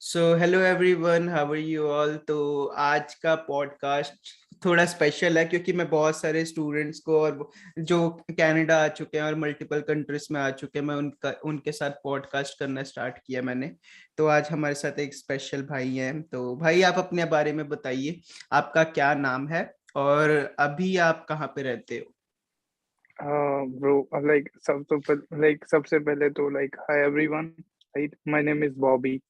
So hello everyone, how are you all. तो आज का पॉडकास्ट थोड़ा स्पेशल है क्योंकि मैं बहुत सारे स्टूडेंट्स को और जो कनाडा आ चुके हैं और मल्टीपल कंट्रीज में आ चुके हैं, मैं उनके साथ पॉडकास्ट करना स्टार्ट किया मैंने। तो आज हमारे साथ एक स्पेशल भाई हैं। तो भाई, आप अपने बारे में बताइए, आपका क्या नाम है और अभी आप कहाँ पे रहते हो? ब्रो, सबसे पहले तो hi everyone. Right, my name is Bobby.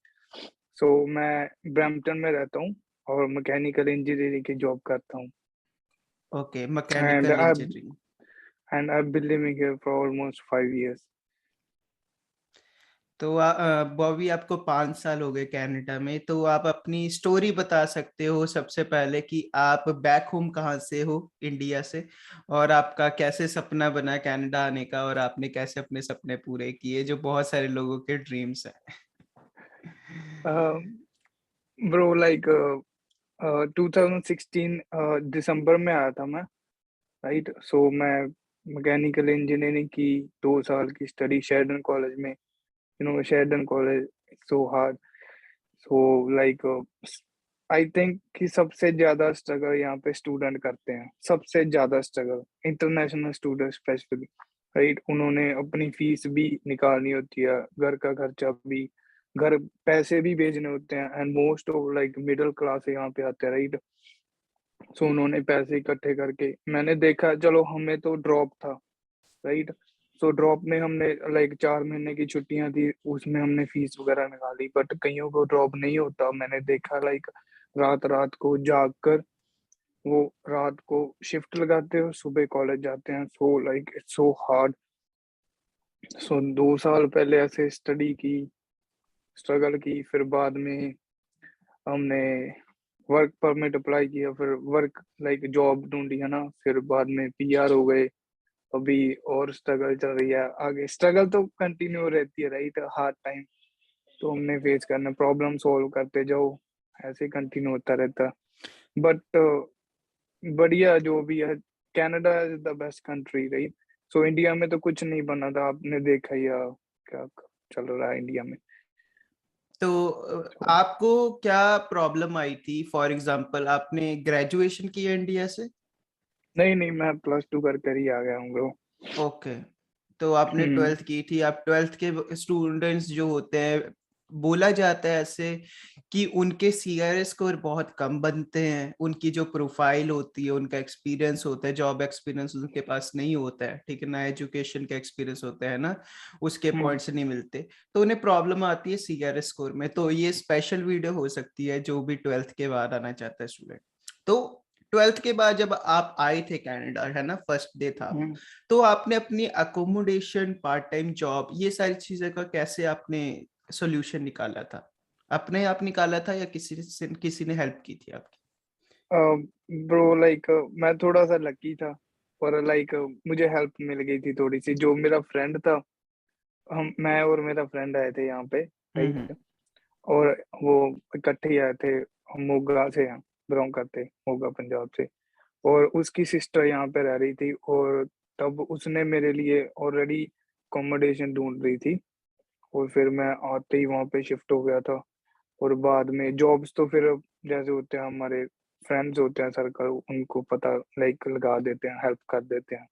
So मैं ब्रैम्पटन में रहता हूँ और मैकेनिकल इंजीनियरिंग की जॉब करता हूँ। Okay, and mechanical I engineering. And I been living here for almost 5 years। तो बॉबी, आपको 5 साल हो गए कनाडा में, तो आप अपनी स्टोरी बता सकते हो सबसे पहले कि आप बैक होम कहाँ से हो, इंडिया से, और आपका कैसे सपना बना कनाडा आने का और आपने कैसे अपने सपने पूरे किए जो बहुत सारे लोगों के ड्रीम्स हैं। ब्रो, 2016 दिसंबर में आया था मैं। राइट, सो मैं मैकेनिकल इंजीनियरिंग की 2 साल की स्टडी शेरडन कॉलेज में। Sheridan college so hard. So like I think कि सबसे ज्यादा स्ट्रगल यहाँ पे स्टूडेंट करते हैं, सबसे ज्यादा struggle international student specially. Right, उन्होंने अपनी फीस भी निकालनी होती है, घर का खर्चा भी, घर पैसे भी भेजने होते हैं, and most of middle class यहाँ पे आते हैं। राइट, सो उन्होंने पैसे इकट्ठे करके, मैंने देखा, चलो हमें तो ड्रॉप था। राइट, सो ड्रॉप में हमने 4 महीने की छुट्टियां थी, उसमें हमने फीस वगैरह निकाली, बट कईयों को ड्रॉप नहीं होता। मैंने देखा रात रात को जाग कर वो रात को शिफ्ट लगाते हो, सुबह कॉलेज जाते हैं। So it's so hard. सो 2 साल पहले ऐसे स्टडी की, स्ट्रगल की, फिर बाद में हमने वर्क परमिट अप्लाई किया, फिर वर्क जॉब ढूंढी है ना, फिर बाद में पीआर हो गए। अभी और स्ट्रगल चल रही है, आगे स्ट्रगल तो कंटिन्यू रहती है। राइट, हार्ड टाइम तो हमने फेस करना, प्रॉब्लम सॉल्व करते जाओ, ऐसे कंटिन्यू होता रहता। बट बढ़िया जो भी है, Canada is the best country. Right, so India में तो कुछ नहीं बना था, आपने देखा ही है क्या चल रहा है इंडिया में। तो So, आपको क्या प्रॉब्लम आई थी? फॉर एग्जांपल, आपने ग्रेजुएशन किया इंडिया से? नहीं नहीं, मैं +2 कर कर ही आ गया हूँ ब्रो। ओके। तो आपने हम्म। ट्वेल्थ की थी। आप ट्वेल्थ के स्टूडेंट्स जो होते हैं, बोला जाता है ऐसे कि उनके सीआरए स्कोर बहुत कम बनते हैं, उनकी जो प्रोफाइल होती है, उनका एक्सपीरियंस होता है, जॉब एक्सपीरियंस उनके पास नहीं होता है, ठीक है ना, एजुकेशन का एक्सपीरियंस होता है ना, उसके हम्म। पॉइंट्स नहीं मिलते, तो उन्हें प्रॉब्लम आती है सीआरए स्कोर में। तो ये स्पेशल वीडियो हो सकती है जो भी ट्वेल्थ के बाद आना चाहता है स्टूडेंट। तो ट्वेल्थ के बाद जब आप आए थे कनाडा, है ना, फर्स्ट डे था, हम्म। तो आपने अपनी अकोमोडेशन, पार्ट टाइम जॉब, ये सारी चीजें का कैसे आपने सॉल्यूशन निकाला था? अपने आप निकाला था या किसी ने हेल्प की थी आपकी? ब्रो, मैं थोड़ा सा लकी था, और मुझे हेल्प मिल गई थी थोड़ी सी। जो मेरा फ्रेंड था, हम मैं और मेरा फ्रेंड आए थे यहाँ पे। हम्म। राइट, और वो इकट्ठे ही आए थे। हम मोगा से हैं, बिलोंग करते, मोगा पंजाब से। और उसकी सिस्टर यहाँ पे रह रही थी, और तब उसने मेरे लिए ऑलरेडी अकोमोडेशन ढूंढ रही थी, और फिर मैं आते ही वहाँ पे शिफ्ट हो गया था। और बाद में जॉब्स तो फिर जैसे होते हैं, हमारे फ्रेंड्स होते हैं सर्कल, उनको पता लगा देते हैं, हेल्प कर देते हैं।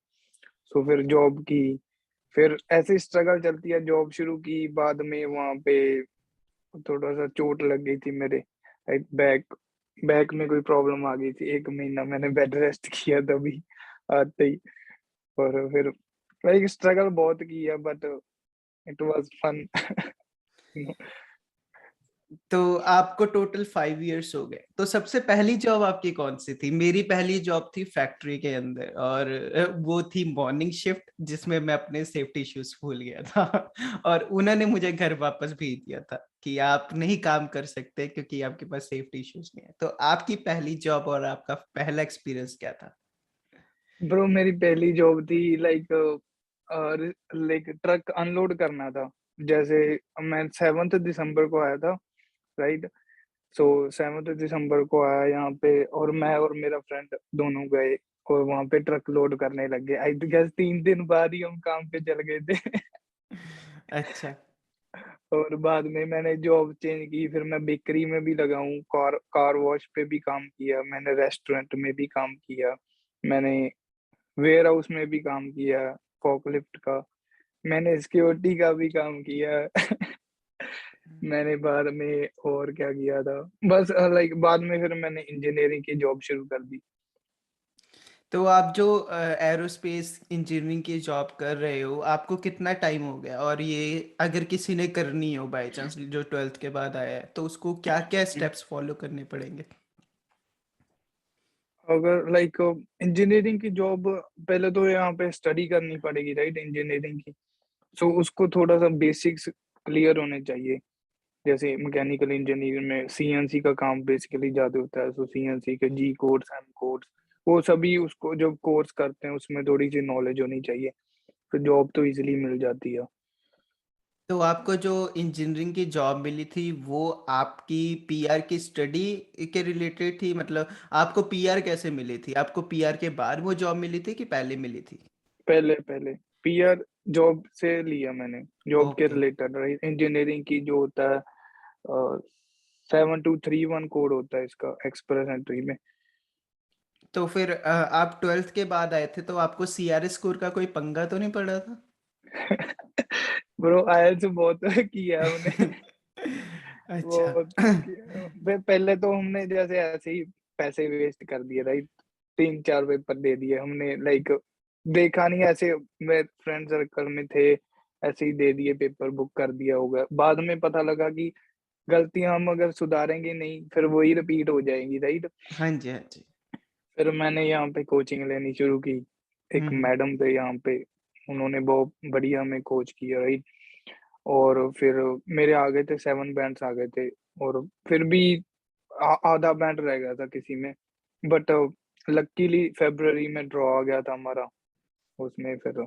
सो फिर जॉब की, फिर ऐसी स्ट्रगल चलती है। जॉब शुरू की, बाद में वहाँ पे थोड़ा सा चोट लग गई थी मेरे, बैक बैक में कोई प्रॉब्लम आ गई थी। 1 महीना मैंने बेड रेस्ट किया तभी, आते ही। और फिर स्ट्रगल बहुत की है, बट इट वाज फन। तो आपको टोटल 5 इयर्स हो गए। तो सबसे पहली जॉब आपकी कौन सी थी? मेरी पहली जॉब थी फैक्ट्री के अंदर, और वो थी मॉर्निंग शिफ्ट, जिसमें मैं अपने सेफ्टी शूज भूल गया था और उन्होंने मुझे घर वापस भेज दिया था कि आप नहीं काम कर सकते क्योंकि आपके पास सेफ्टी शूज नहीं है। तो आपकी पहली जॉब और आपका पहला एक्सपीरियंस क्या था? ब्रो, मेरी पहली जॉब थी ट्रक अनलोड करना था। जैसे मैं 7 दिसंबर को आया था। राइट, सो 7 दिसंबर को आया यहाँ पे, और मैं और मेरा फ्रेंड दोनों गए, और वहां पे ट्रक लोड करने लग गए। आई गेस 3 दिन बाद ही हम काम पे चल गए थे। अच्छा। और बाद में मैंने जॉब चेंज की, फिर मैं बेकरी में भी लगा हूँ, कार कार वॉश पे भी काम किया मैंने, रेस्टोरेंट में भी काम किया मैंने, वेयर हाउस में भी काम किया, फॉकलिफ्ट का, मैंने सिक्योरिटी का भी काम किया। मैंने बाद में और क्या किया था, बस लाइक बाद में फिर मैंने इंजीनियरिंग की जॉब शुरू कर दी। तो आप जो एरोस्पेस इंजीनियरिंग की जॉब कर रहे हो, आपको कितना टाइम हो गया? और ये अगर किसी ने करनी हो बाय चांस, जो 12th के बाद आया है, तो उसको क्या क्या स्टेप्स फॉलो करने पड़ेंगे? अगर लाइक इंजीनियरिंग की जॉब, पहले तो यहाँ पे स्टडी करनी पड़ेगी राइट, इंजीनियरिंग की। सो उसको थोड़ा सा बेसिक्स क्लियर होने चाहिए। जैसे मैकेनिकल इंजीनियरिंग में सीएनसी का काम बेसिकली ज्यादा होता है, सो सीएनसी के जी कोड्स, एम कोड्स, वो सभी उसको जब कोर्स करते हैं उसमें थोड़ी सी नॉलेज होनी चाहिए, तो जॉब तो इजीली मिल जाती है। तो आपको जो इंजीनियरिंग की जॉब मिली थी वो आपकी पीआर की स्टडी के रिलेटेड थी? मतलब आपको पीआर कैसे मिली थी? आपको पीआर के बाद वो जॉब मिली थी कि पहले मिली थी? पहले पहले पीआर जॉब से लिया मैंने, जॉब के ओके। Related right. इंजीनियरिंग की जो होता है 7231 कोड होता है इसका एक्सप्रेस एंट्री में। तो फिर आप 12th के बाद आए थे, तो आपको सीआरएस स्कोर का कोई पंगा तो नहीं पड़ा था? ब्रो आयल्स बहुत किया हमने। अच्छा। वो पहले तो हमने जैसे ऐसे ही पैसे वेस्ट कर दिए राइट, 3 4 पेपर दे दिए हमने, लाइक देखा नहीं ऐसे, मेरे फ्रेंड सर्कल में थे, ऐसे ही दे दिए पेपर, बुक कर दिया होगा। बाद में पता लगा कि गलतियां हम अगर सुधारेंगे नहीं फिर वही रिपीट हो जाएंगी राइट। हाँ जी, हाँ जी। फिर मैंने यहाँ पे कोचिंग लेनी शुरू की, एक हम्म। मैडम थे यहाँ पे, उन्होंने बहुत बढ़िया हमें कोच किया राइट। और फिर मेरे आ गए थे 7 बैंड्स आ गए थे, और फिर भी आधा बैंड रह गया था किसी में, बट लकीली फेब्रुअरी में ड्रॉ आ गया था हमारा, उसमें फिर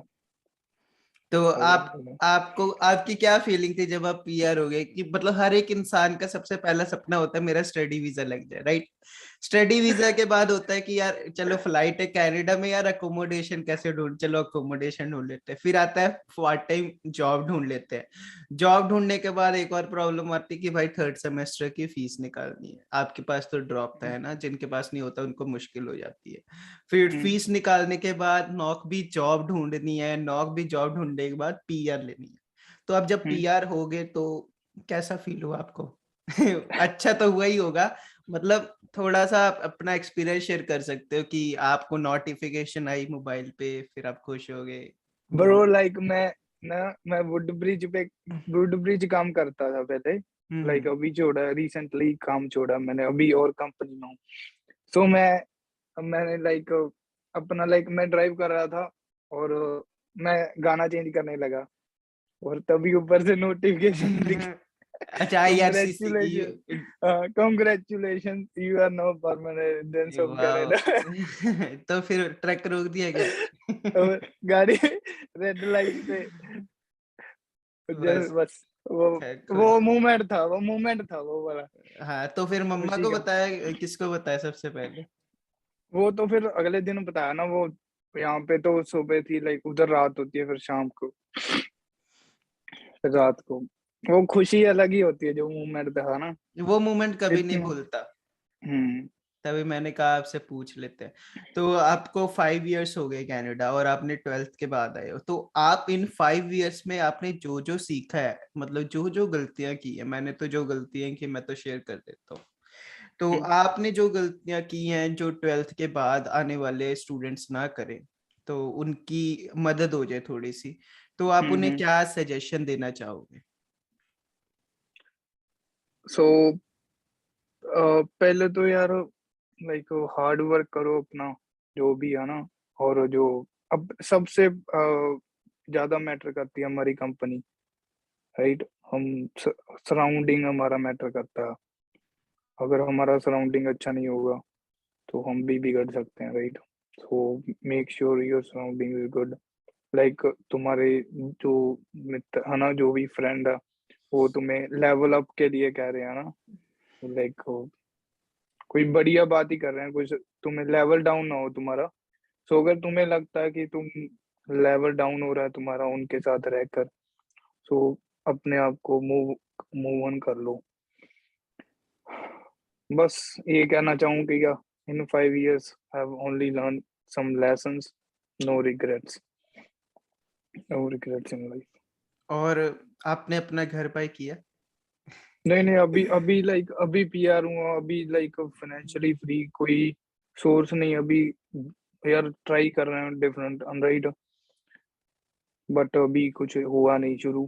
तो हो आप गया। आपको आपकी क्या फीलिंग थी जब आप पीआर हो गए? कि मतलब हर एक इंसान का सबसे पहला सपना होता है मेरा स्टडी वीजा लग जाए, राइट? स्टडी वीजा के बाद होता है कि यार चलो फ्लाइट है कनाडा में, यार अकोमोडेशन कैसे ढूंढ, चलो अकोमोडेशन ढूंढ लेते हैं। फिर आता है पार्ट टाइम जॉब ढूंढ लेते हैं। जॉब ढूंढने के बाद एक और प्रॉब्लम आती है कि भाई थर्ड सेमेस्टर की फीस निकालनी है। आपके पास तो ड्रॉप था, है ना? जिनके पास नहीं होता उनको मुश्किल हो जाती है। फिर हम्म फीस निकालने के बाद नौक भी जॉब ढूंढनी है, नौक भी जॉब ढूंढने के बाद पीआर लेनी है। तो अब जब हम्म पीआर हो गए तो कैसा फील हुआ आपको? अच्छा तो हुआ ही होगा। मतलब थोड़ा सा आप अपना एक्सपीरियंस शेयर कर सकते हो कि आपको नोटिफिकेशन आई मोबाइल पे, फिर आप खुश हो गए? ब्रो लाइक मैं वुड ब्रिज काम करता था पहले, लाइक हम्म। अभी छोड़ा, रिसेंटली काम छोड़ा मैंने, अभी और कंपनी में हूँ। सो मैंने लाइक अपना लाइक मैं ड्राइव कर रहा था, और मैं गाना चेंज करने लगा, और तभी ऊपर से नोटिफिकेशन दिखी, अच्छा, आईआरसीसी की। Congratulation, congratulation, you are now permanent resident of वाह। कनाडा। तो फिर ट्रक रोक दिया क्या? और गाड़ी रेड लाइट पे, बस। बस वो खुश। वो मोमेंट था वो वाला, हाँ, तो फिर मम्मा खुशी को का। बताया? किसको बताया सबसे पहले? वो तो फिर अगले दिन बताया ना, वो यहाँ पे तो सुबह थी, लाइक उधर रात होती है, फिर शाम को, फिर रात को, वो खुशी अलग ही होती है जो मोमेंट था ना, वो मोमेंट कभी नहीं इतना। भूलता। हम्म तभी मैंने कहा आपसे पूछ लेते हैं। तो आपको 5 इयर्स हो गए कनाडा, और आपने 12th के बाद आए हो। तो आप इन 5 इयर्स में आपने जो जो सीखा है, मतलब जो जो गलतियां की है, मैंने तो जो गलतियां की मैं तो शेयर कर देता हूँ। तो हम्म आपने जो गलतियां की हैं जो 12th के बाद आने वाले स्टूडेंट्स ना करें, तो उनकी मदद हो जाए थोड़ी सी, तो आप उन्हें हम्म। क्या सजेशन देना चाहोगे? सो पहले तो यार लाइक हार्ड वर्क करो अपना, जो भी है ना। और जो अब सबसे ज्यादा मैटर करती है हमारी कंपनी, राइट। हम सराउंडिंग हमारा मैटर करता है, अगर हमारा सराउंडिंग अच्छा नहीं होगा तो हम भी बिगड़ सकते हैं right. So make sure your surrounding is good, like तुम्हारे जो मित्र है ना, जो भी फ्रेंड है, वो तुम्हें लेवल अप के लिए कह रहे हैं ना, लाइक कोई बढ़िया बात ही कर रहे हैं, कुछ तुम्हें लेवल डाउन ना हो तुम्हारा। सो अगर तुम्हें लगता है कि तुम लेवल डाउन हो रहा है तुम्हारा उनके साथ रहकर, सो अपने आप को मूव ऑन कर लो। बस ये कहना चाहूँ कि in 5 years have only learn some lessons, no regrets, no regrets in life. और आपने अपना घर बाय किया? नहीं नहीं, अभी अभी लाइक अभी पीआर हूँ, अभी लाइक फाइनेंशियली फ्री, कोई सोर्स नहीं अभी। यार ट्राई कर रहे हैं डिफरेंट राइट, बट अभी कुछ हुआ नहीं शुरू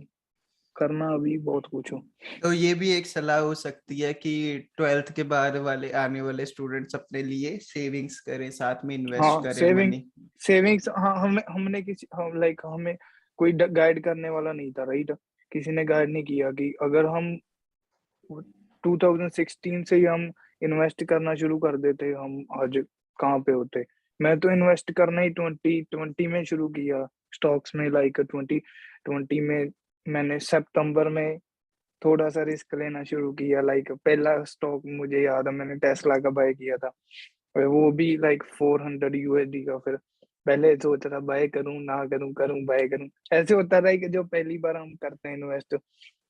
करना, अभी बहुत कुछ हो। तो ये भी एक सलाह हो सकती है कि 12th के बाद वाले आने वाले स्टूडेंट्स अपने लिए सेविंग्स करें, साथ में इन्वेस्ट हाँ करें सेविंग, मनी। सेविंग्स, हाँ हमने किसी लाइक हमें कोई गाइड करने वाला नहीं था राइट। किसी ने गाइड नहीं किया कि अगर हम 2016 से ही हम इन्वेस्ट करना शुरू कर देते, हम आज कहाँ पे होते। मैं तो इन्वेस्ट करना ही 2020 में शुरू किया स्टॉक्स में, लाइक 2020 में मैंने सितंबर में थोड़ा सा रिस्क लेना शुरू किया। लाइक पहला स्टॉक मुझे याद है मैंने टेस्ला का बाय किया था, और वो भी लाइक 400 यूएसडी का। फिर पहले सोच रहा बाय करूं ना करूं, करूं बाय करूं, ऐसे होता रहा कि जो पहली बार हम करते हैं इन्वेस्ट,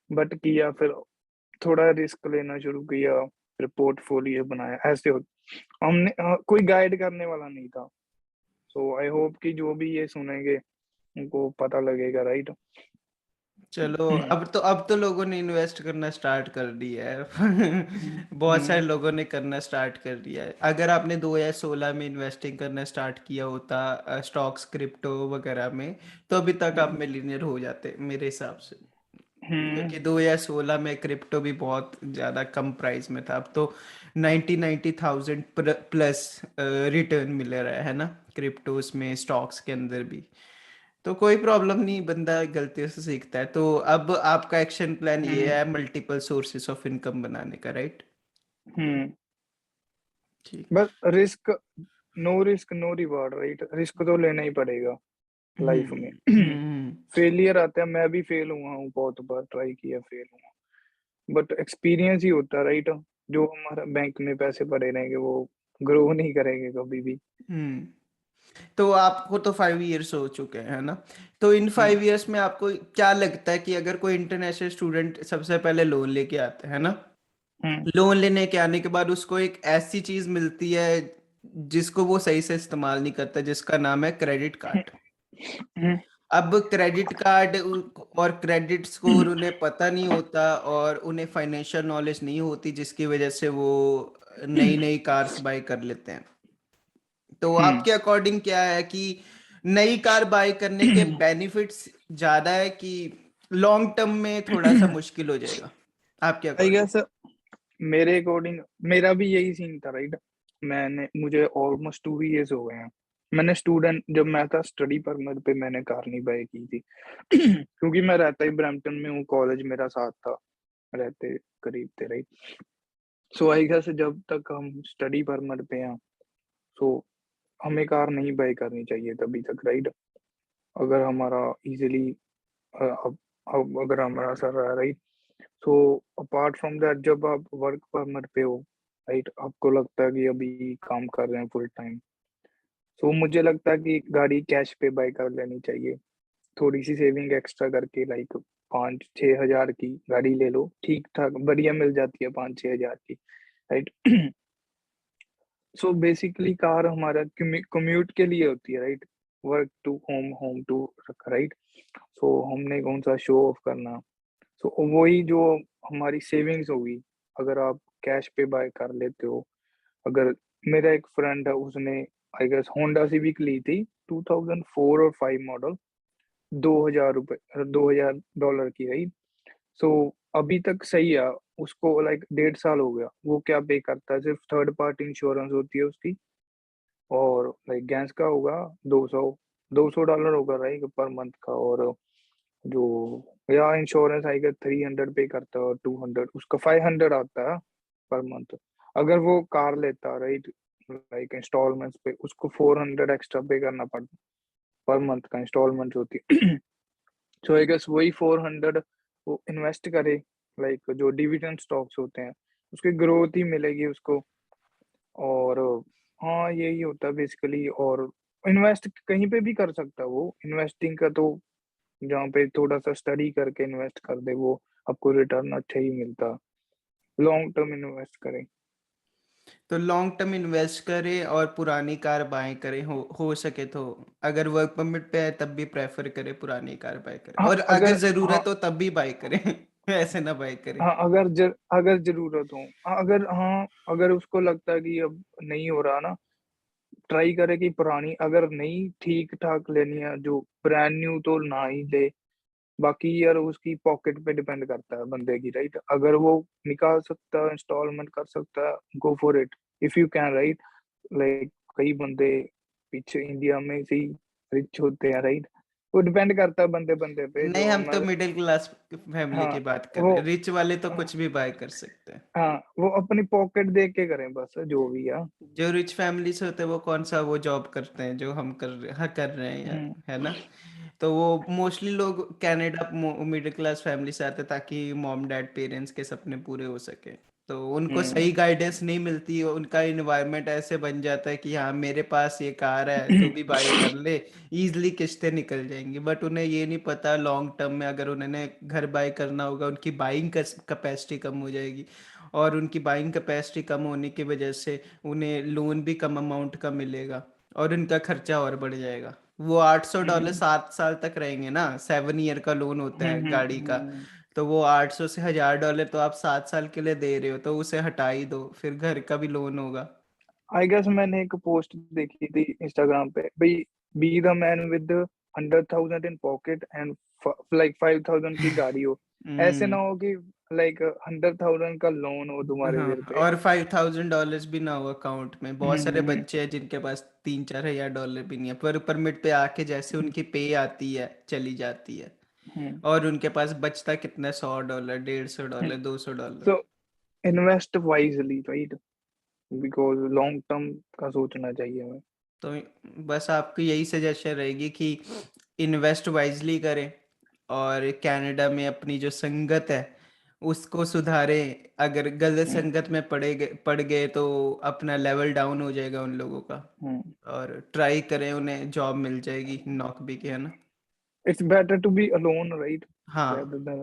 बट किया, फिर थोड़ा रिस्क लेना शुरू किया, फिर पोर्टफोलियो बनाया। ऐसे हो हमने कोई गाइड करने वाला नहीं था। सो आई होप कि जो भी ये सुनेंगे उनको पता लगेगा राइट। चलो, अब तो लोगों ने इन्वेस्ट करना स्टार्ट कर दिया है। बहुत सारे लोगों ने करना स्टार्ट कर दिया है। अगर आपने 2016 में इन्वेस्टिंग करना स्टार्ट किया होता स्टॉक्स क्रिप्टो वगैरह में, तो अभी तक आप मिलीनियर हो जाते मेरे हिसाब से। क्योंकि 2016 में क्रिप्टो भी बहुत ज़्यादा कम प्राइस में था। अब तो 90,000 प्लस रिटर्न मिल रहा है ना क्रिप्टोस में, स्टॉक्स के अंदर भी। तो कोई प्रॉब्लम नहीं, बंदा गलतियों से सीखता है। तो अब आपका एक्शन प्लान ये है मल्टीपल सोर्सेस ऑफ इनकम बनाने का, राइट? हम्म। ठीक। बस risk, no risk no reward right, risk तो लेना ही पड़ेगा लाइफ में। हम्म। फेलियर आते हैं, मैं भी फेल हुआ हूँ, बहुत बार ट्राई किया फेल हुआ, बट एक्सपीरियंस ही होता है राइट। जो हमारा बैंक में पैसे पड़े रहेंगे वो ग्रो नहीं करेंगे कभी भी। हम्म। तो आपको तो 5 इयर्स हो चुके हैं, है ना? तो इन हम्म 5 इयर्स में आपको क्या लगता है कि अगर कोई इंटरनेशनल स्टूडेंट सबसे पहले लोन लेके आता है ना, हम्म लोन लेने के आने के बाद उसको एक ऐसी चीज मिलती है जिसको वो सही से इस्तेमाल नहीं करता, जिसका नाम है क्रेडिट कार्ड। हम्म अब क्रेडिट कार्ड और क्रेडिट स्कोर उन्हें पता नहीं होता, और उन्हें फाइनेंशियल नॉलेज नहीं होती, जिसकी वजह से वो नई नई कार्स बाय कर लेते हैं। तो हम्म आपके अकॉर्डिंग क्या है कि नई कार बाय करने के बेनिफिट्स ज्यादा है कि लॉन्ग टर्म में थोड़ा सा मुश्किल हो जाएगा आपके आई अकॉर्डिंग? गेस मेरे अकॉर्डिंग मेरा भी यही सीन था राइट। मुझे ऑलमोस्ट 2 years हो गए हैं। मैंने स्टूडेंट जब मैं था स्टडी परमिट पे मैंने कार नहीं बाय की थी। क्योंकि मैं रहता ही ब्रैम्पटन में हूँ, कॉलेज मेरा साथ था, रहते करीब थे राइट। सो आई गेस जब तक हम स्टडी परमिट पे हैं, सो हमें कार नहीं बाय करनी चाहिए तभी तक राइट। अगर हमारा इजीली अगर हमारा सर रहा right. So apart from that जब आप वर्क परमिट पे हो राइट, आपको लगता है कि अभी काम कर रहे हैं फुल टाइम, सो मुझे लगता है कि गाड़ी कैश पे बाय कर लेनी चाहिए। थोड़ी सी सेविंग एक्स्ट्रा करके, लाइक 5-6 हजार की गाड़ी ले लो, ठीक ठाक बढ़िया मिल जाती है 5-6 हजार की राइट। सो बेसिकली कार हमारा कम्यूट के लिए होती है right, work to home, home to right. So हमने कौन सा शो ऑफ करना, सो वही जो हमारी सेविंग्स होगी अगर आप कैश पे बाय कर लेते हो। अगर मेरा एक फ्रेंड है उसने आई गेस होंडा सिविक ली थी 2004 और 5 मॉडल, 2000 रुपये, $2000 की रही। सो अभी तक सही है, उसको लाइक 1.5 साल हो गया। वो क्या पे करता है, सिर्फ थर्ड पार्टी इंश्योरेंस होती है उसकी, और लाइक गैस का होगा 200 $200 होगा राइट पर मंथ का, और जो या इंश्योरेंस आएगा 300 पे करता है, और 200 उसका 500 आता है पर मंथ। अगर वो कार लेता राइट लाइक इंस्टॉलमेंट्स पे, उसको 400 एक्स्ट्रा पे करना पड़ता पर मंथ का, इंस्टॉलमेंट होती है। सो आई गेस वही 400 वो इन्वेस्ट करे, लाइक जो डिविडेंड स्टॉक्स होते हैं उसकी ग्रोथ ही मिलेगी उसको। और हाँ यही होता है बेसिकली। और इन्वेस्ट कहीं पे भी कर सकता है वो, इन्वेस्टिंग का तो जहाँ पे थोड़ा सा स्टडी करके इन्वेस्ट कर दे, वो आपको रिटर्न अच्छा ही मिलता। लॉन्ग टर्म इन्वेस्ट करें। तो लॉन्ग टर्म इन्वेस्ट करें और पुरानी कार बाय करें, हो सके तो। अगर वर्क परमिट पे है तब भी प्रेफर करें पुरानी कार बाय करें, हाँ और अगर अगर हाँ ज़रूरत हो तब भी बाय करें। ऐसे ना बाय करें। हाँ अगर जरूरत हो, अगर उसको लगता है कि अब नहीं हो रहा ना, ट्राई करे कि पुरानी, अगर नहीं ठीक ठाक लेनी है जो ब्रांड न्यू, तो ना ही ले। बाकी यार उसकी पॉकेट पे डिपेंड करता है बंदे की, राइट। अगर वो निकाल सकता है, इंस्टॉलमेंट कर सकता है, go for it if you can, right. Like कई बंदे पीछे इंडिया में से ही रिच होते हैं, राइट। वो डिपेंड करता है बंदे बंदे पे, नहीं, जो हम तो हमारे। मिडिल क्लास फैमिली हाँ की बात कर वो रहे हैं, रिच वाले तो कुछ भी बाय कर सकते हैं। हाँ वो अपनी पॉकेट देख के करें बस, जो भी है। जो रिच फैमिली से होते हैं वो कौन सा वो जॉब करते हैं जो हम कर रहे हैं यार, हम्म है ना। तो वो मोस्टली लोग कनाडा मिडिल क्लास फैमिली से आते हैं ताकि मॉम डैड पेरेंट्स के सपने पूरे हो सके। तो उनको सही हम्म गाइडेंस नहीं मिलती, उनका इन्वायरमेंट ऐसे बन जाता है कि हाँ मेरे पास ये कार है तो भी बाई कर ले, ईजिली किस्तें निकल जाएंगी। बट उन्हें ये नहीं पता लॉन्ग टर्म में अगर उन्होंने घर बाई करना होगा उनकी बाइंग कैपेसिटी कम हो जाएगी, और उनकी बाइंग कैपेसिटी कम होने की वजह से उन्हें लोन भी कम अमाउंट का मिलेगा, और उनका खर्चा और बढ़ जाएगा। वो $800 हम्म 7 साल तक रहेंगे ना, 7 ईयर का लोन होता हम्म है हम्म गाड़ी का। हम्म। तो वो 800 से $1000 तो आप 7 साल के लिए दे रहे हो, तो उसे हटा ही दो, फिर घर का भी लोन होगा। आई गेस मैंने एक पोस्ट देखी थी इंस्टाग्राम पे भाई, be the man with 100,000 in pocket and like 5,000 की गाड़ी हो। ऐसे ना हम्म। हो कि लाइक 100,000 का लोन हो तुम्हारे हाँ, सिर पे। और $5,000 भी ना हो अकाउंट में। बहुत सारे हम्म बच्चे हैं जिनके पास 3-4 हजार डॉलर भी नहीं है, पर परमिट पे आके जैसे उनकी पे आती है चली जाती है, हम्म और उनके पास बचता कितना है, $100, $150, $200। So invest wisely, right, because long term का सोचना चाहिए हमें। तो बस आपको यही सजेशन रहेगी कि इन्वेस्ट वाइजली करें, और कनाडा में अपनी जो संगत है उसको सुधारें। अगर गलत हम्म संगत में पड़ गए तो अपना लेवल डाउन हो जाएगा उन लोगों का। हम्म और ट्राई करें, उन्हें जॉब मिल जाएगी नौकरी की, है ना। It's better to be alone, right, हाँ। rather than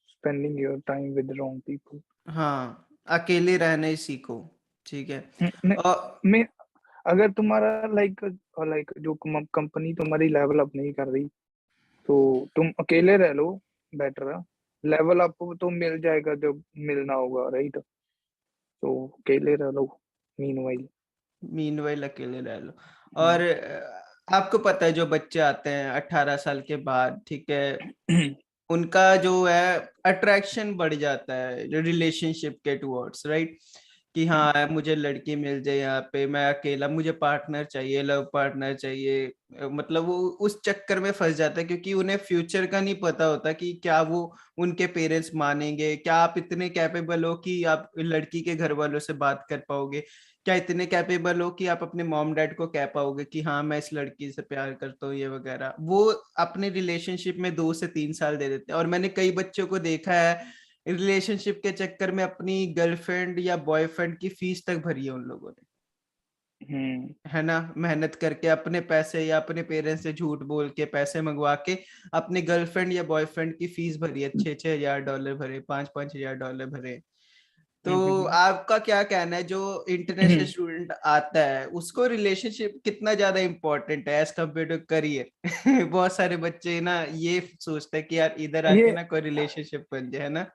spending your time with the wrong people. हाँ, अकेले रहना ही सीखो। ठीक है। नहीं, और मैं अगर तुम्हारा लाइक लाइक जो कंपनी तुम्हारी लेवल अप नहीं कर रही, तो तुम अकेले रह लो, बेटर है। लेवल अप तो मिल जाएगा जब मिलना होगा, राइट। तो अकेले रह लो मीनवाइल। मीनवाइल अकेले रह लो। और हम्म आपको पता है जो बच्चे आते हैं 18 साल के बाद, ठीक है, उनका जो है अट्रैक्शन बढ़ जाता है रिलेशनशिप के टुवर्ड्स, राइट। कि हाँ मुझे लड़की मिल जाए, यहाँ पे मैं अकेला, मुझे पार्टनर चाहिए, लव पार्टनर चाहिए। मतलब वो उस चक्कर में फंस जाता है क्योंकि उन्हें फ्यूचर का नहीं पता होता कि क्या वो उनके पेरेंट्स मानेंगे, क्या आप इतने कैपेबल हो कि आप लड़की के घर वालों से बात कर पाओगे, क्या इतने कैपेबल हो कि आप अपने मॉम डैड को कह पाओगे कि हाँ मैं इस लड़की से प्यार करता हूँ, ये वगैरह। वो अपने रिलेशनशिप में 2 से 3 साल दे देते हैं, और मैंने कई बच्चों को देखा है रिलेशनशिप के चक्कर में अपनी गर्लफ्रेंड या बॉयफ्रेंड की फीस तक भरी है उन लोगों ने, हम्म है ना। मेहनत करके अपने पैसे या अपने पेरेंट्स से झूठ बोल के पैसे मंगवा के अपने गर्लफ्रेंड या बॉयफ्रेंड की फीस भरी है, $6-6 हजार भरे, $5-5 हजार भरे। तो हम्म आपका क्या कहना है, जो इंटरनेशनल हम्म। स्टूडेंट आता है उसको रिलेशनशिप कितना ज्यादा इंपॉर्टेंट है एज कम्पेयर टू करियर? बहुत सारे बच्चे ना ये सोचते हैं कि यार इधर आके ये ना कोई रिलेशनशिप बन जाए, है ना।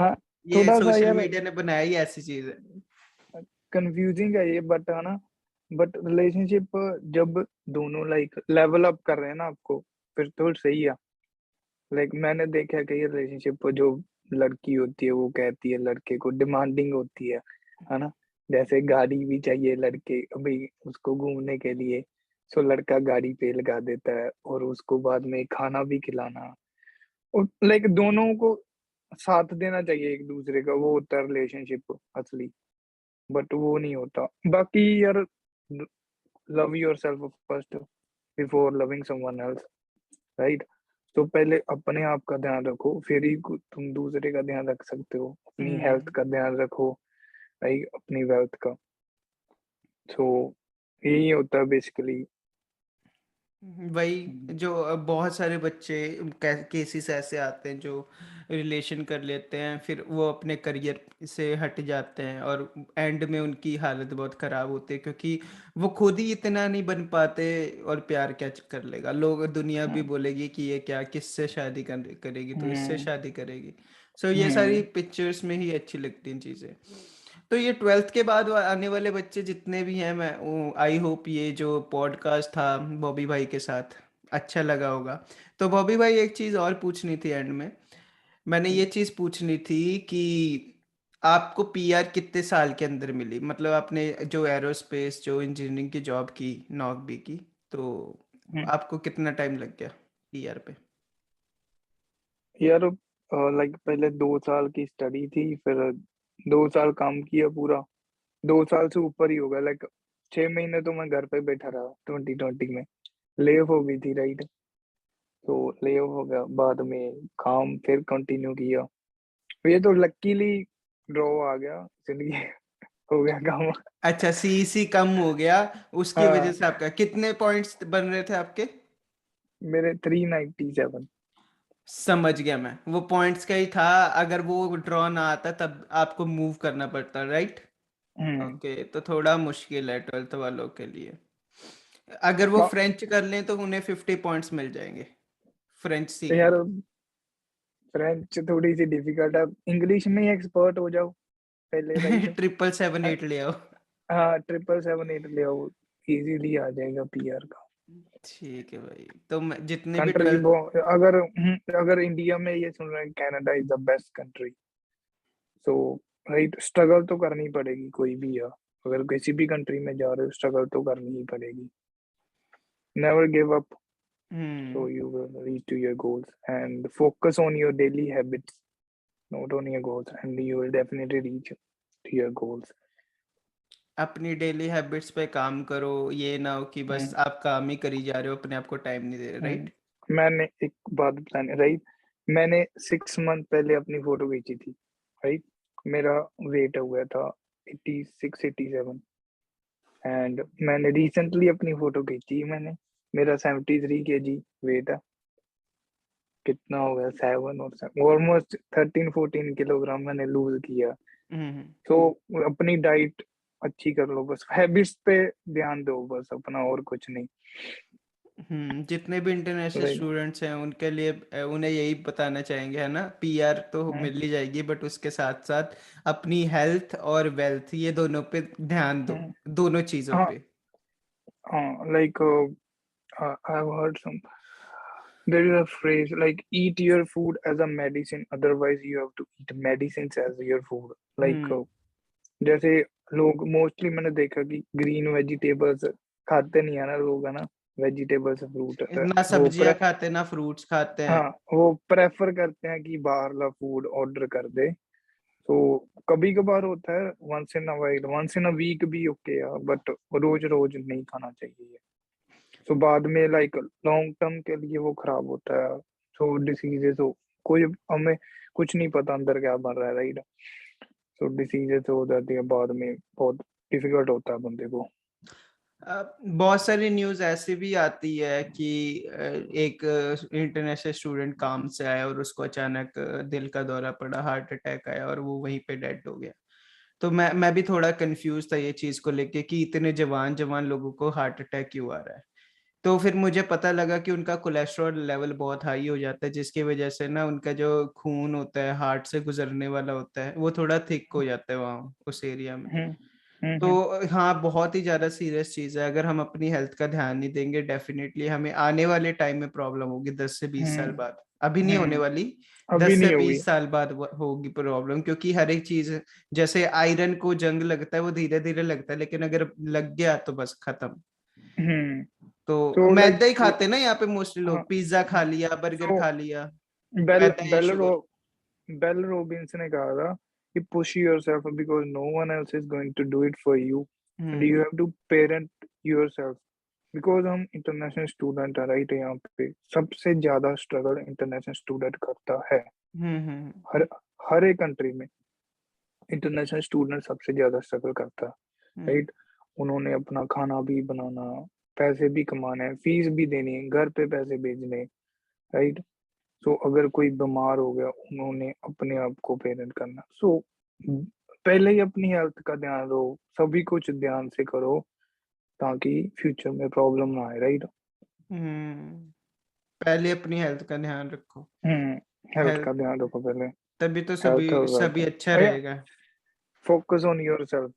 हाँ, ये थोड़ा सा सोशल यार मीडिया ने बनाया ही ऐसी चीज है। कंफ्यूजिंग है ये, बट है ना। बट रिलेशनशिप जब दोनों लाइक लेवल अप कर रहे हैं ना आपको, फिर तो सही है। लाइक मैंने देखा है कि ये रिलेशनशिप जो लड़की होती है वो कहती है लड़के को, डिमांडिंग होती है ना। जैसे गाड़ी भी चाहिए लड़के अभी उसको घूमने के लिए, सो लड़का गाड़ी पे लगा देता है और उसको बाद में खाना भी खिलाना, और लाइक दोनों को साथ देना चाहिए एक दूसरे का, वो होता है रिलेशनशिप असली। बट वो नहीं होता। बाकी यार, love your self first before loving someone else, right. तो पहले अपने आप का ध्यान रखो, फिर ही तुम दूसरे का ध्यान रख सकते हो। अपनी हेल्थ हम्म। का ध्यान रखो, राइट, अपनी वेल्थ का। सो यही होता है बेसिकली। वही जो बहुत सारे बच्चे केसेस ऐसे आते हैं जो रिलेशन कर लेते हैं, फिर वो अपने करियर से हट जाते हैं और एंड में उनकी हालत बहुत ख़राब होती है, क्योंकि वो खुद ही इतना नहीं बन पाते। और प्यार क्या कर लेगा, लोग दुनिया भी हम्म बोलेगी कि ये क्या, किससे शादी करेगी, तो इससे हम्म शादी करेगी। सो ये सारी हम्म पिक्चर्स में ही अच्छी लगती हैं चीज़ें। तो ये 12th के बाद आने वाले बच्चे जितने भी हैं, मैं आई होप ये जो पॉडकास्ट था बॉबी भाई के साथ अच्छा लगा होगा। तो बॉबी भाई, एक चीज़ और पूछनी थी एंड में। मैंने ये चीज़ पूछनी थी कि आपको पीआर कितने साल के अंदर मिली, मतलब आपने जो एरोस्पेस जो इंजीनियरिंग की जॉब की नॉक बी की, तो हम्म। आपको कितना टाइम लग गया पीआर पे? यार लाइक पहले 2 साल की स्टडी थी, फिर 2 साल काम किया पूरा, 2 साल से ऊपर ही हो गया। लाइक 6 महीने तो मैं घर पे बैठा रहा 2020 में। ले ऑफ हो गई थी, राइट। तो ले ऑफ हो गया, बाद में काम फिर कंटिन्यू किया। ये तो लकीली ड्रॉ आ गया, इसलिए हो गया काम। अच्छा, सीईसी कम हो गया, उसकी वजह हाँ, से आपका कितने पॉइंट्स बन रहे थे आपके? मेरे 397। समझ गया मैं, वो पॉइंट्स का ही था। अगर वो ड्रॉ ना आता तब आपको मूव करना पड़ता, राइट? हम्म। ओके, तो थोड़ा मुश्किल है 12th वालों के लिए। अगर वो हाँ, फ्रेंच कर लें तो उन्हें 50 पॉइंट्स मिल जाएंगे, फ्रेंच तो सीख यार लें। फ्रेंच थोड़ी सी डिफिकल्ट है, इंग्लिश में ही एक्सपर्ट हो जाओ पहले, राइट। 777 8 ले आओ। हाँ, 777 8 ले आओ, इजीली आ जाएगा पीआर का। ठीक है भाई, तो जितने भी कंट्री 12th। अगर इंडिया में ये सुन रहे हैं Canada is the best country, so right, struggle तो करनी पड़ेगी कोई भी है। अगर किसी भी कंट्री में जा रहे हो, स्ट्रगल तो करनी ही पड़ेगी। Never give up, so hmm. you will reach to your goals, and focus on your daily habits, not on your goals, and you will definitely reach to your goals. अपनी daily habits पे काम करो, ये ना हो कि बस हम्म आप काम ही करी जा रहे हो, अपने आप को टाइम नहीं दे रहे, राइट? मैंने एक बात बताने, राइट। मैंने 6 मंथ पहले अपनी फोटो खींची थी, राइट। मेरा वेट हुआ था 86 87, एंड मैंने रिसेंटली अपनी फोटो खींची, मैंने मेरा 73 kg वेट है। कितना हो गया, 7 और ऑलमोस्ट 13 14 किलोग्राम मैंने लूज किया। हम्म। तो अपनी डाइट अच्छी कर लो, बस हैबिट्स पे ध्यान दो, बस अपना, और कुछ नहीं, जितने भी इंटरनेशनल राइट। स्टूडेंट्स हैं उनके लिए उन्हें यही बताना चाहेंगे, है ना, पीआर तो हम्म मिल ही जाएगी, बट उसके साथ साथ अपनी हेल्थ और वेल्थ, ये दोनों पे ध्यान दो, हम्म, दोनों चीजों हाँ पे। हाँ, like I've heard some, there is a phrase like eat your food as a medicine, otherwise you have to eat medicines as your food, like हम्म। जैसे लोग मोस्टली मैंने देखा कि ग्रीन वेजिटेबल्स खाते नहीं है ना लोग, है ना। वेजिटेबल्स फ्रूट ना वो सब्जियां खाते ना फ्रूट्स खाते हैं। हाँ, वो प्रेफर करते हैं कि बाहर ला फूड ऑर्डर कर दे। तो कभी कभार होता है, once in a while, once in a week भी ओके है, बट रोज रोज नहीं खाना चाहिए। तो बाद में लाइक लॉन्ग टर्म के लिए वो खराब होता है। तो डिसीजेस हो, कोई हमें कुछ नहीं पता अंदर क्या बन रहा है, राइट। तो डिसीजेस हो जाती है बाद में, बहुत डिफिकल्ट होता है बंदे को। बहुत सारी न्यूज़ ऐसी भी आती है कि एक इंटरनेशनल स्टूडेंट काम से आया और उसको अचानक दिल का दौरा पड़ा, हार्ट अटैक आया और वो वहीं पे डेड हो गया। तो मैं भी थोड़ा कंफ्यूज था ये चीज़ को लेके कि इतने जवान जवान लोगों को हार्ट अटैक क्यों आ रहा है। तो फिर मुझे पता लगा कि उनका कोलेस्ट्रॉल लेवल बहुत हाई हो जाता है, जिसकी वजह से ना उनका जो खून होता है हार्ट से गुजरने वाला होता है वो थोड़ा थिक हो जाता है वहाँ उस एरिया में। हम्म तो हम्म हाँ, बहुत ही ज्यादा सीरियस चीज है, अगर हम अपनी हेल्थ का ध्यान नहीं देंगे डेफिनेटली हमें आने वाले टाइम में प्रॉब्लम होगी, 10 से 20 साल हम्म बाद। अभी नहीं होने हम्म वाली, अभी दस से नहीं होगी। बीस साल बाद होगी प्रॉब्लम, क्योंकि हर एक चीज, जैसे आयरन को जंग लगता है वो धीरे धीरे लगता है, लेकिन अगर लग गया तो बस खत्म। हम्म तो तो मैदा लाइक, ही खाते हैं ना यहाँ पे मोस्टली हाँ, लोग, पिज्जा खा लिया, बर्गर तो खा लिया, बेल मैदा है बेल रो शुगर। बेल रोबिन्स ने कहा था कि push yourself because no one else is going to do it for you, and hmm. You have to parent yourself. Because हम इंटरनेशनल स्टूडेंट है, राइट। यहाँ पे सबसे ज्यादा स्ट्रगल इंटरनेशनल स्टूडेंट करता है, हम्म। हर हर एक कंट्री में इंटरनेशनल स्टूडेंट सबसे ज्यादा स्ट्रगल करता है, हम्म। राइट। उन्होंने अपना खाना भी बनाना, पैसे भी कमाने हैं, फीस भी देनी है, घर पे पैसे भेजने हैं, राइट। सो अगर कोई बीमार हो गया, उन्होंने अपने आप को पेरेंट करना। सो पहले ही अपनी हेल्थ का ध्यान दो, सभी कुछ ध्यान से करो ताकि फ्यूचर में प्रॉब्लम ना आए, राइट। पहले अपनी हेल्थ का ध्यान रखो। हेल्थ का हेल्थ, ध्यान रखो पहले। तभी तो हेल्थ सभी वेल्थ सभी अच्छा या रहेगा। focus on yourself,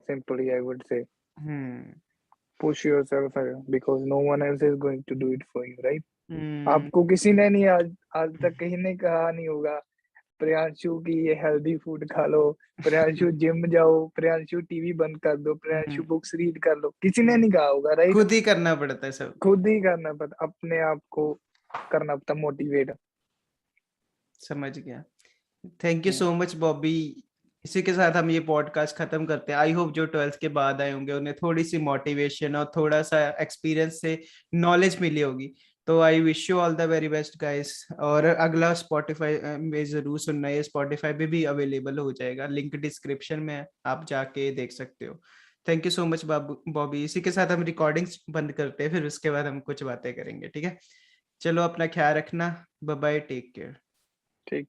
simply I would say. Hmm Push yourself because no one else is going to do it for you, right? हम्म आपको किसी ने नहीं आज आज तक कहीं ने कहा नहीं होगा प्रियांशु की ये हेल्दी फूड खा लो, प्रियांशु जिम जाओ, प्रियांशु टीवी बंद कर दो, प्रियांशु हम्म, बुक्स रीड कर लो, किसी ने नहीं कहा होगा, राइट। खुद ही करना पड़ता है सब। खुद ही करना पड़ता, अपने आप को करना पड़ता, मोटिवेट। समझ गया। Thank you so much Bobby. इसी के साथ हम ये पॉडकास्ट खत्म करते हैं। आई होप जो 12th के बाद आए होंगे उन्हें थोड़ी सी मोटिवेशन और थोड़ा सा एक्सपीरियंस से नॉलेज मिली होगी। तो I wish you all the very best guys. और अगला स्पॉटिफाई में जरूर सुनना, ये स्पॉटिफाई पे भी अवेलेबल हो जाएगा, लिंक डिस्क्रिप्शन में है, आप जाके देख सकते हो। थैंक यू सो मच बाबू बॉबी। इसी के साथ हम रिकॉर्डिंग्स बंद करते हैं, फिर उसके बाद हम कुछ बातें करेंगे, ठीक है। चलो अपना ख्याल रखना, बाय बाय, टेक केयर। ठीक।